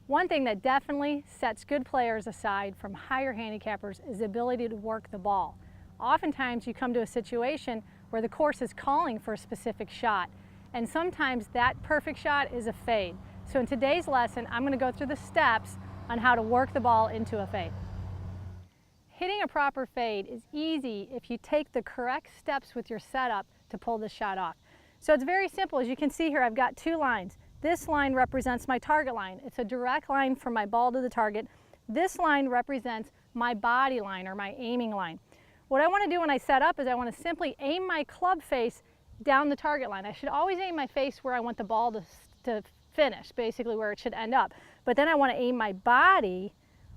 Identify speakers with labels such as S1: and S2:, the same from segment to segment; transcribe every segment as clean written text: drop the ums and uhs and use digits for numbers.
S1: One thing that definitely sets good players aside from higher handicappers is the ability to work the ball. Oftentimes you come to a situation where the course is calling for a specific shot, and sometimes that perfect shot is a fade. So in today's lesson, I'm going to go through the steps on how to work the ball into a fade. Hitting a proper fade is easy if you take the correct steps with your setup to pull this shot off. So it's very simple. As you can see here, I've got two lines. This line represents my target line. It's a direct line from my ball to the target. This line represents my body line or my aiming line. What I want to do when I set up is I want to simply aim my club face down the target line. I should always aim my face where I want the ball to finish, basically where it should end up. But then I want to aim my body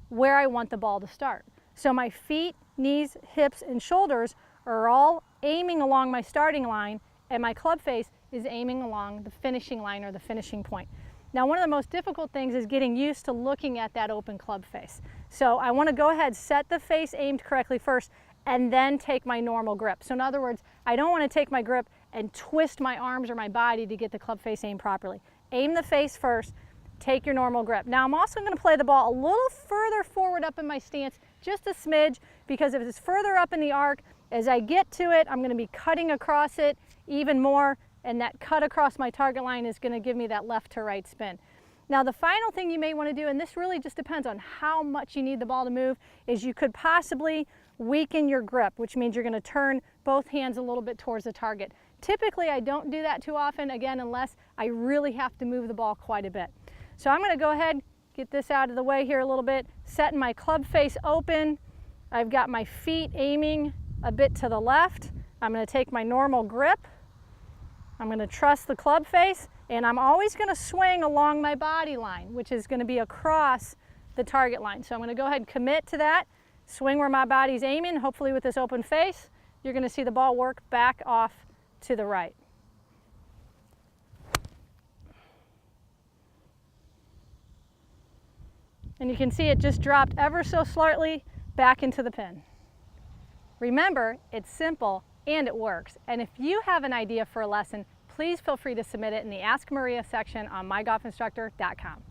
S1: where I want the ball to start. So my feet, knees, hips, and shoulders are all aiming along my starting line, and my club face is aiming along the finishing line or the finishing point. Now, one of the most difficult things is getting used to looking at that open club face. So I want to go ahead, set the face aimed correctly first, and then take my normal grip. So in other words, I don't want to take my grip and twist my arms or my body to get the club face aimed properly. Aim the face first, take your normal grip. Now I'm also going to play the ball a little further forward up in my stance, just a smidge, because if it's further up in the arc, as I get to it, I'm going to be cutting across it even more, and that cut across my target line is going to give me that left to right spin. Now the final thing you may want to do, and this really just depends on how much you need the ball to move, is you could possibly weaken your grip, which means you're going to turn both hands a little bit towards the target. Typically I don't do that too often, again, unless I really have to move the ball quite a bit. So I'm going to go ahead, get this out of the way here a little bit, setting my club face open. I've got my feet aiming a bit to the left. I'm going to take my normal grip. I'm going to trust the club face, and I'm always going to swing along my body line, which is going to be across the target line. So I'm going to go ahead and commit to that, swing where my body's aiming. Hopefully with this open face, you're going to see the ball work back off to the right. And you can see it just dropped ever so slightly back into the pin. Remember, it's simple and it works. And if you have an idea for a lesson, please feel free to submit it in the Ask Maria section on mygolfinstructor.com.